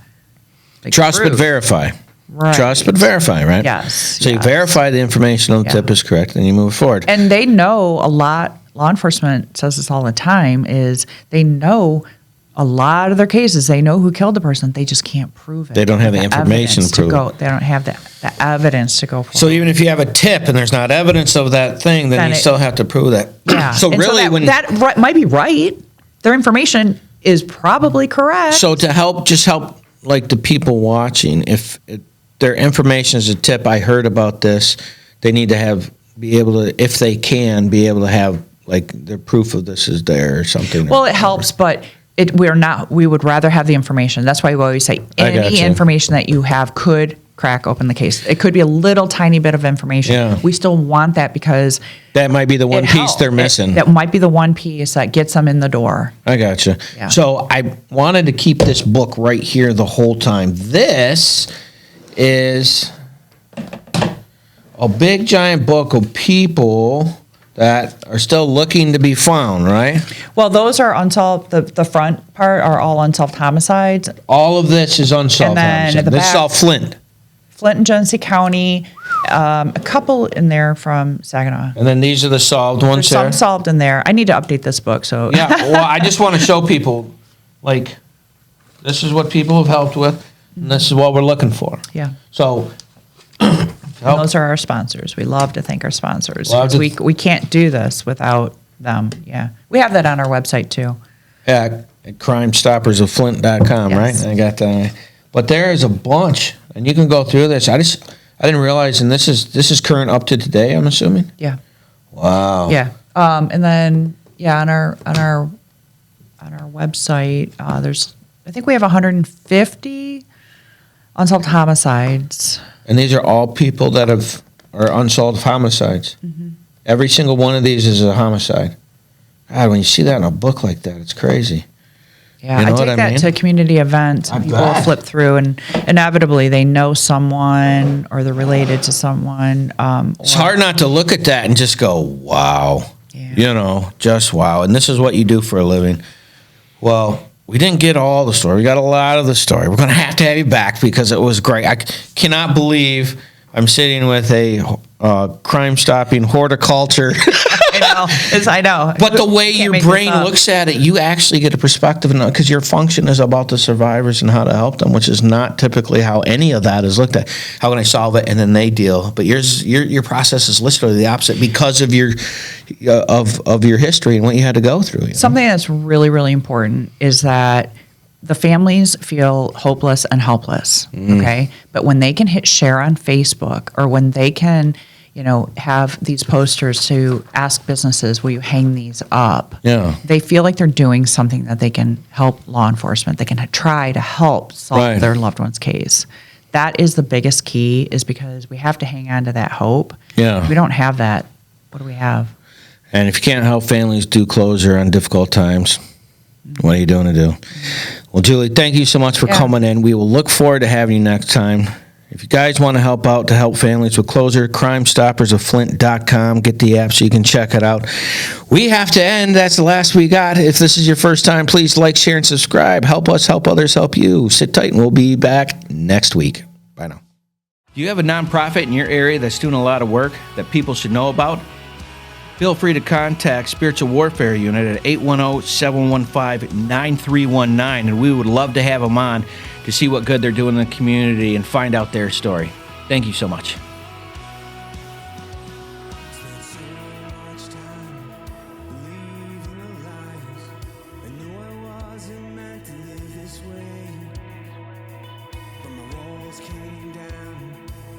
like, Trust but proof. verify. Right. Trust but verify, right? Yes, So you yes. verify the information on the Yeah. tip is correct, and you move forward. And they know a lot, law enforcement says this all the time, is they know a lot of their cases. They know who killed the person. They just can't prove it. They don't have the information evidence to prove it. They don't have the evidence to go for. So even if you have a tip and there's not evidence of that thing, then you still have to prove that. Yeah. So And really, that might be right. Their information is probably correct. So to help like the people watching, if their information is a tip, I heard about this, they need to be able to, if they can, be able to have like their proof of this is there or something. Well, it helps, but we would rather have the information. That's why we always say any gotcha. information that you have could crack open the case. It could be a little tiny bit of information. Yeah. We still want that because that might be the one it piece helps. they're missing. That might be the one piece that gets them in the door. I gotcha. Yeah. So I wanted to keep this book right here the whole time. This is a big giant book of people that are still looking to be found, right? Well, those are unsolved. The front part are all unsolved homicides. All of this is unsolved And then homicide. at the This is back- all Flint. Flint and Genesee County, a couple in there from Saginaw. And then these are the solved There's ones there. some solved in there. I need to update this book, so. Yeah, well, I just want to show people, like, this is what people have helped with, and this is what we're looking for. Yeah. So, And those are our sponsors. We love to thank our sponsors. Love 'Cause to- we can't do this without them. Yeah. We have that on our website too. at crimestoppersofflint.com, Yes. right? I got that. But there is a bunch, and you can go through this. I didn't realize, and this is current up to today, I'm assuming? Yeah. Wow. Yeah. And then, on our website, I think we have 150 unsolved homicides. And these are all people that are unsolved homicides. Mm-hmm. Every single one of these is a homicide. God, when you see that in a book like that, it's crazy. Yeah, You know I what take I that mean? to community events. I And people will bet. flip through, and inevitably they know someone or they're related to someone. It's hard not to look at that and just go, wow. Yeah. Just wow. And this is what you do for a living. Well, we didn't get all the story. We got a lot of the story. We're going to have you back because it was great. I cannot believe I'm sitting with a crime-stopping horticulture. I know. But the way Can't your make this brain up. looks at it, you actually get a perspective because your function is about the survivors and how to help them, which is not typically how any of that is looked at. How can I solve it, and then they deal. But your process is literally the opposite because of your of your history and what you had to go through. Something that's really, really important is that the families feel hopeless and helpless, okay? But when they can hit share on Facebook, or when they can, have these posters to ask businesses, will you hang these up? Yeah. They feel like they're doing something that they can help law enforcement. They can try to help solve Right. their loved one's case. That is the biggest key, is because we have to hang on to that hope. Yeah. If we don't have that, what do we have? And if you can't help families do closure on difficult times, what are you doing to do? Well, Julie, thank you so much for Yeah. coming in. We will look forward to having you next time. If you guys want to help out to help families with closure, crimestoppersofflint.com. Get the app so you can check it out. We have to end. That's the last we got. If this is your first time, please like, share, and subscribe. Help us, help others, help you. Sit tight, and we'll be back next week. Bye now. Do you have a nonprofit in your area that's doing a lot of work that people should know about? Feel free to contact Spiritual Warfare Unit at 810-715-9319, and we would love to have them on to see what good they're doing in the community and find out their story. Thank you so much. Spent so much time believing the lies. I knew I wasn't meant to live this way. But my walls came down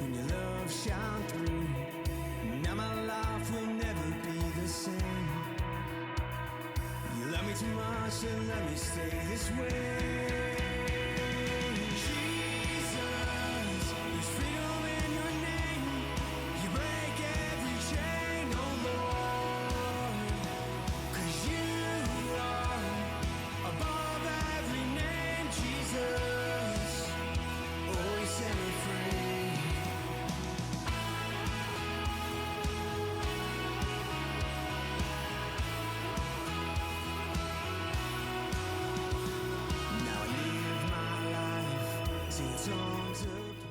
when your love shone through. Now my life will never be the same. You love me too much to let me stay this way. Jesus, there's freedom in your name. You break every chain, oh Lord. 'Cause you See, it's on to